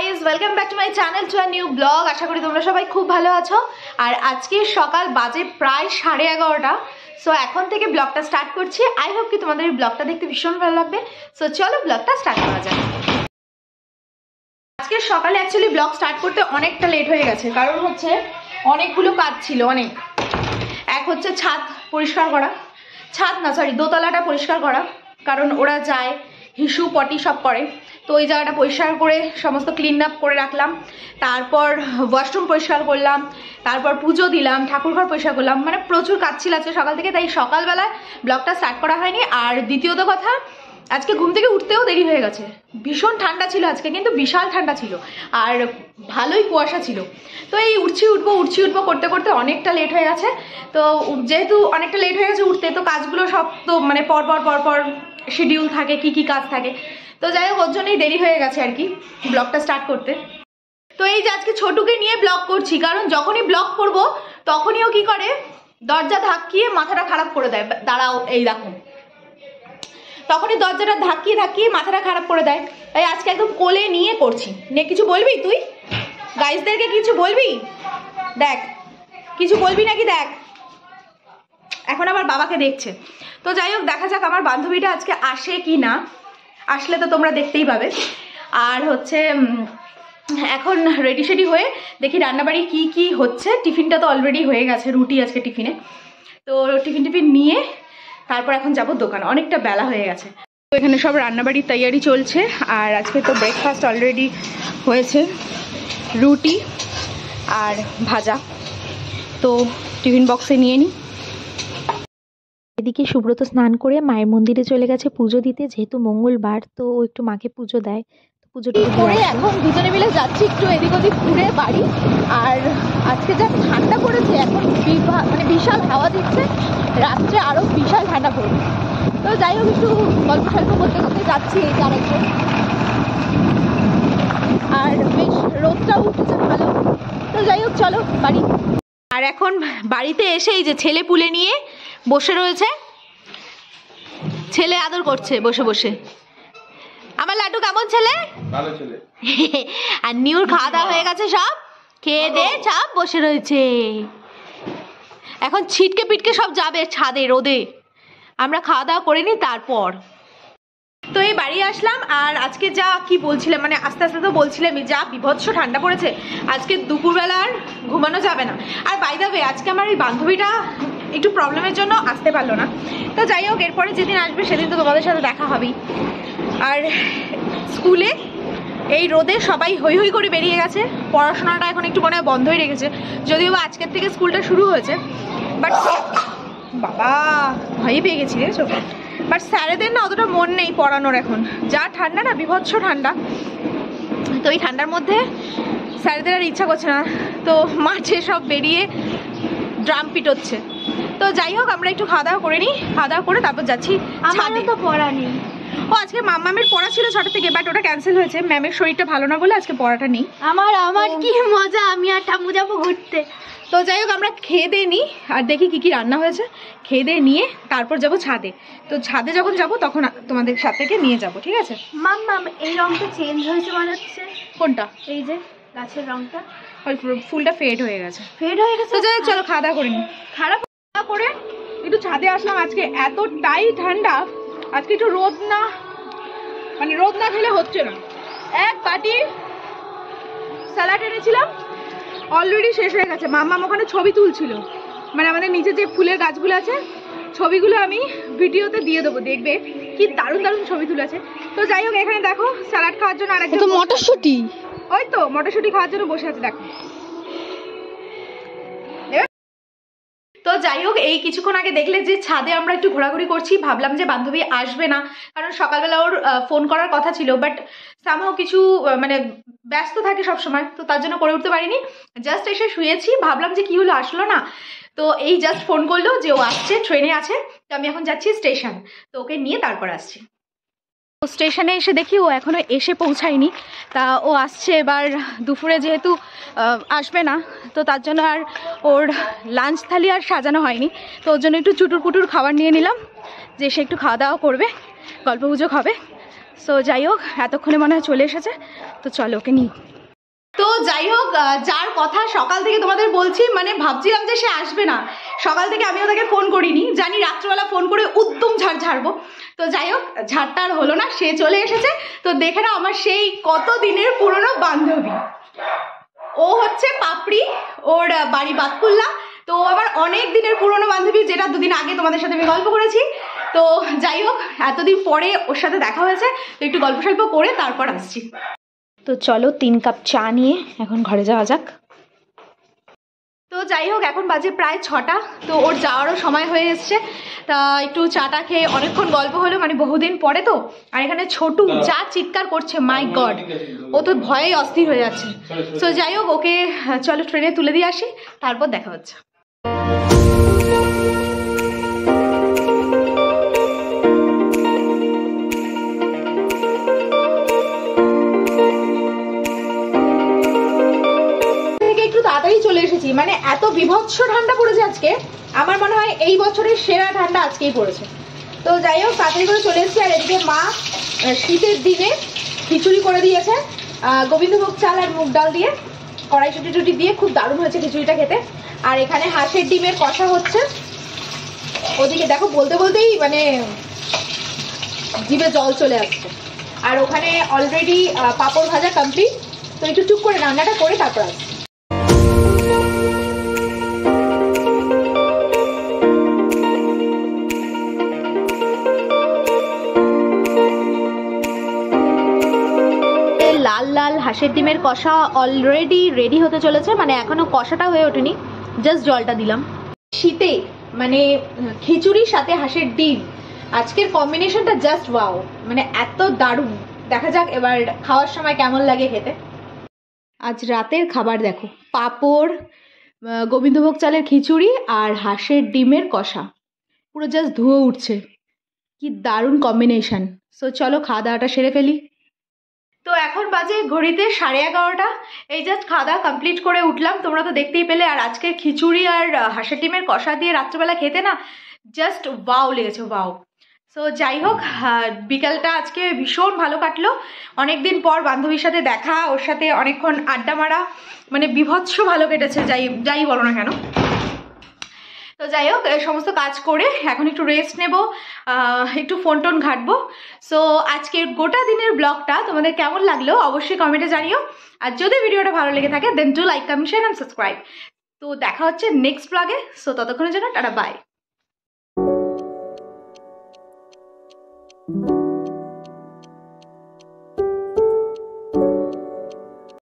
Guys, welcome back to my channel to a new vlog. আশা করি তোমরা সবাই খুব ভালো আছো। আর আজকে সকাল বাজে প্রায় 11:30। সো এখন থেকে ব্লগটা স্টার্ট করছি। আই হোপ কি তোমাদের এই ব্লগটা দেখতে ভীষণ ভালো লাগবে। সো চলো ব্লগটা স্টার্ট করা যাক। আজকে সকালে অ্যাকচুয়ালি ব্লগ স্টার্ট করতে অনেকটা লেট হয়ে গেছে, কারণ হচ্ছে অনেকগুলো কাজ ছিল। এক হচ্ছে ছাদ পরিষ্কার করা, ছাদ না সরি দোতলাটা পরিষ্কার করা, কারণ ওরা যায় হিসু পটি সব করে, তো ওই জায়গাটা পরিষ্কার করে সমস্ত ক্লিন আপ করে রাখলাম। তারপর ওয়াশরুম পরিষ্কার করলাম, তারপর পুজো দিলাম, ঠাকুরঘর পরিষ্কার করলাম। মানে প্রচুর কাজ ছিল আজকে সকাল থেকে, তাই সকালবেলায় ব্লগটা স্টার্ট করা হয়নি। আর দ্বিতীয়ত কথা, আজকে ঘুম থেকে উঠতেও দেরি হয়ে গেছে। ভীষণ ঠান্ডা ছিল আজকে, কিন্তু বিশাল ঠান্ডা ছিল আর ভালোই কুয়াশা ছিল। তো এই উঠছি উঠবো করতে করতে অনেকটা লেট হয়ে গেছে। তো যেহেতু অনেকটা লেট হয়ে গেছে উঠতে, তো কাজগুলো সব তো মানে পরপর শিডিউল থাকে, কি কাজ থাকে। তো যাই হোক, ওর জন্যই দেরি হয়ে গেছে আর কি ব্লগটা স্টার্ট করতে। তো এই যে আজকে ছোটুকে নিয়ে ব্লগ করছি, কারণ যখনই ব্লগ করব তখনই ও কি করে, দরজা ধাক্কিয়ে মাথাটা খারাপ করে দেয়। দাঁড়াও, এই দেখো, তখনই দরজাটা ধাক্কিয়ে মাথাটা খারাপ করে দেয়। তাই আজকে একদম কোলে নিয়ে করছি। নে, কিছু বলবি তুই গাইসদেরকে? কিছু বলবি? দেখ, কিছু বলবি নাকি? দেখ, এখন আবার বাবাকে দেখছে। তো যাই হোক, দেখা যাক আমার বান্ধবীটা আজকে আসে কি না। আসলে তো তোমরা দেখতেই পাবে। আর হচ্ছে এখন রেডি সেডি হয়ে দেখি রান্নাবাড়ি কি হচ্ছে। টিফিনটা তো অলরেডি হয়ে গেছে, রুটি আজকে টিফিনে। তো টিফিন নিয়ে তারপর এখন যাব দোকানে, অনেকটা বেলা হয়ে গেছে। তো এখানে সব রান্নাবাড়ির তৈয়ারি চলছে। আর আজকে তো ব্রেকফাস্ট অলরেডি হয়েছে, রুটি আর ভাজা। তো টিফিন বক্সে নিয়ে নিই। এদিকে সুব্রত স্নান করে মায়ের মন্দিরে চলে গেছে পুজো দিতে, যেহেতু মঙ্গলবার তো ও একটু মাকে পুজো দেয়। পুজোটা করে এখন দুজনে মিলে যাচ্ছি একটু এদিক ওদিক ঘুরে বাড়ি। আর আজকে যা ঠান্ডা পড়েছে, এখন মানে বিশাল হাওয়া দিচ্ছে, রাত্রে আরো বিশাল ঠান্ডা পড়বে। তো যাই হোক, একটু গল্প করতে করতে যাচ্ছি এই আরেকটু। আর বেশ রোদটাও উঠেছে ভালো। তো যাই হোক, চলো বাড়ি। আর এখন বাড়িতে এসে এই যে ছেলে পুলে নিয়ে বসে রয়েছে, ছেলে আদর করছে বসে বসে। আমার লাড্ডু কেমন ছেলে? ভালো ছেলে। আর নিউর খাওয়া দাওয়া হয়ে গেছে, সব খেয়ে দে সব বসে রয়েছে। এখন ছিটকে পিটকে সব যাবে ছাদে রোদে, আমরা খাওয়া দাওয়া করে নি তারপর। তো এই বাড়ি আসলাম। আর আজকে যা কি বলছিলাম, মানে আস্তে আস্তে তো বলছিলাম, যা বিভৎস ঠান্ডা পড়েছে, আজকে দুপুরবেলা আর ঘুমানো যাবে না। আর বাই দ্য ওয়ে, আজকে আমার এই বান্ধবীটা একটু প্রবলেমের জন্য আসতে পারলো না। তো যাই হোক, এরপরে যেদিন আসবে সেদিন তো তোমাদের সাথে দেখা হবেই। আর স্কুলে এই রোদে সবাই হৈ হৈ করে বেরিয়ে গেছে। পড়াশোনাটা এখন একটু মনে হয় বন্ধই রেখেছে, যদিও আজকের থেকে স্কুলটা শুরু হয়েছে। বাট বাবা ভয়ই পেয়ে গেছি দেখেছো। বাট স্যারেদের না অতটা মন নেই পড়ানোর, এখন যা ঠান্ডা না, বিভৎস ঠান্ডা। তো এই ঠান্ডার মধ্যে স্যারেদের আর ইচ্ছা করছে না, তো মাঠে সব বেরিয়ে ড্রাম পিট হচ্ছে। তো যাই হোক, আমরা একটু খাওয়া দাওয়া করে নিই, খাওয়া দাওয়া করে তারপর যাচ্ছি ছাদে। তো পড়া নেই। ও আজকে মাম্মামের পড়া ছিল 6টা থেকে, বাট ওটা ক্যান্সেল হয়েছে। ম্যামের শরীরটা ভালো না বলে আজকে পড়াটা নেই। আমার কি মজা, আমি আর ঠাম্মু যাবো ঘুরতে। তো যাই হোক, আমরা খেয়ে দিয়ে নিই আর দেখি কি রান্না হয়েছে। খেয়ে দিয়ে নিয়ে তারপর যাব ছাদে। তো ছাদে যখন যাব তখন তোমাদের সাথে নিয়ে যাব, ঠিক আছে? মাম্মাম, এই রংটা চেঞ্জ হয়েছে মনে হচ্ছে। কোনটা? এই যে গাছের রংটা, ওই ফুলটা ফেড হয়ে গেছে। ফেড হয়ে গেছে। তো যাই হোক, চলো খাওয়া দাওয়া করে নিই। খারাপ করে একটু ছাদে আসলাম। আজকে এতটাই ঠান্ডা, আজকে একটু রোদ না খেলে হচ্ছে না। এক বাটি স্যালাড এনেছিলাম, অলরেডি শেষ হয়ে গেছে। মাম্মাম ওখানে ছবি তুলছিল, মানে আমাদের নিচে যে ফুলের গাছগুলো আছে, ছবিগুলো আমি ভিডিওতে দিয়ে দেবো, দেখবে কি দারুণ ছবি তুলেছে। তো যাই হোক, এখানে দেখো স্যালাড খাওয়ার জন্য আরেকজন মটরশুঁটি, ওই তো মটরশুঁটি খাওয়ার জন্য বসে আছে, দেখো। তো যাই হোক, এই কিছুক্ষণ আগে দেখলে যে ছাদে আমরা একটু ঘোরাঘুরি করছি, ভাবলাম যে বান্ধবী আসবে না, কারণ সকালবেলা ওর ফোন করার কথা ছিল, বাট সামহাও কিছু মানে ব্যস্ত থাকে সব সময়, তো তার জন্য করে উঠতে পারিনি। জাস্ট এসে শুয়েছি, ভাবলাম যে কি হলো, আসলো না। তো এই জাস্ট ফোন করলো যে ও আসছে, ট্রেনে আছে। তো আমি এখন যাচ্ছি স্টেশন, তো ওকে নিয়ে তারপর আসছি। স্টেশনে এসে দেখি ও এখনো এসে পৌঁছায়নি। তা ও আসছে এবার দুপুরে, যেহেতু আসবে না, তো তার জন্য আর ওর লাঞ্চ থালি আর সাজানো হয়নি। তো ওর জন্য একটু চুটুর পুটুর খাবার নিয়ে নিলাম, যে সে একটু খাওয়া দাওয়া করবে, গল্প গুজব হবে। সো যাই হোক, এতক্ষণে মনে হয় চলে এসেছে। তো চলো ওকে নিই। তো যাই হোক, যার কথা সকাল থেকে তোমাদের বলছি, মানে ভাবছিলাম যে সে আসবে না, সকাল থেকে আমিও তাকে ফোন করিনি, জানি রাত্রবেলা ফোন করে উদ্যম ঝাড় ঝাড়বো। তো যাই হোক, ঝাড়টা আর হলো না, সে চলে এসেছে। তো দেখে না, আমার সেই কত দিনের পুরনো বান্ধবী, ও হচ্ছে পাপড়ি, ওর বাড়ি বাতকুল্লা। তো আমার অনেক দিনের পুরনো বান্ধবী, যেটা দুদিন আগে তোমাদের সাথে আমি গল্প করেছি। তো যাই হোক, এতদিন পরে ওর সাথে দেখা হয়েছে, তো একটু গল্প সল্প করে তারপর আসছি। তো চলো 3 কাপ চা নিয়ে এখন ঘরে যাওয়া যাক। তো যাই হোক, এখন বাজে প্রায় 6টা। তো ওর যাওয়ারও সময় হয়ে এসছে। তা একটু চাটা খেয়ে অনেকক্ষণ গল্প হলো, মানে বহুদিন পরে তো। আর এখানে ছোটু যা চিৎকার করছে, মাই গড, ও তো ভয়েই অস্থির হয়ে যাচ্ছে। তো যাই হোক, ওকে চলো ট্রেনে তুলে দিয়ে আসি, তারপর দেখা হচ্ছে। তাড়াতাড়ি চলে এসেছি, মানে এত বিভৎস ঠান্ডা পড়েছে আজকে, আমার মনে হয় এই বছরের সেরা ঠান্ডা আজকেই পড়েছে। তো যাই হোক, তাড়াতাড়ি করে চলে এসেছি। আর এদিকে মা শীতের দিনে খিচুড়ি করে দিয়েছে, গোবিন্দভোগ চাল আর মুগ ডাল দিয়ে, কড়াইশুঁটি টুটি দিয়ে, খুব দারুণ হয়েছে খিচুড়িটা খেতে। আর এখানে হাঁসের ডিমের কষা হচ্ছে। ওদিকে দেখো, বলতে বলতেই মানে জিভে জল চলে আসছে। আর ওখানে অলরেডি পাঁপড় ভাজা কমপ্লিট। তো একটু চুপ করে রান্নাটা করে তারপর আসছি। লাল লাল হাঁসের ডিমের কষা অলরেডি রেডি হতে চলেছে, মানে এখনো কষাটা হয়ে ওঠেনি, জাস্ট জলটা দিলাম। শীতে মানে খিচুড়ির সাথে হাঁসের ডিম, আজকের কম্বিনেশনটা জাস্ট ওয়াও, মানে এত দারুণ। দেখা যাক এবার খাওয়ার সময় কেমন লাগে খেতে। আজ রাতের খাবার দেখো, পাঁপড়, গোবিন্দভোগ চালের খিচুড়ি আর হাঁসের ডিমের কষা, পুরো জাস্ট ধুয়ে উঠছে, কি দারুণ কম্বিনেশন। সো চলো খাওয়া দাওয়াটা সেরে ফেলি। তো এখন বাজে ঘড়িতে 11:30। এই জাস্ট খাওয়া দাওয়া কমপ্লিট করে উঠলাম, তোমরা তো দেখতেই পেলে। আর আজকে খিচুড়ি আর হাঁসের ডিমের কষা দিয়ে রাত্রেবেলা খেতে না জাস্ট ওয়াও লেগেছে, ওয়াও। সো যাই হোক, বিকালটা আজকে ভীষণ ভালো কাটলো। অনেকদিন পর বান্ধবীর সাথে দেখা, ওর সাথে অনেকক্ষণ আড্ডা মারা, মানে বিভৎস ভালো কেটেছে, যাই বলো না কেন। তো যাই হোক, সমস্ত কাজ করে এখন একটু রেস্ট নেব, একটু ফোন টোন ঘাটবো। সো আজকের গোটা দিনের ব্লগটা তোমাদের কেমন লাগলো অবশ্যই কমেন্টে জানিও। আর যদি ভিডিওটা ভালো লেগে থাকে then do like, comment, share and subscribe. তো দেখা হচ্ছে নেক্সট ব্লগে। সো ততক্ষণের জন্য টাটা, বাই।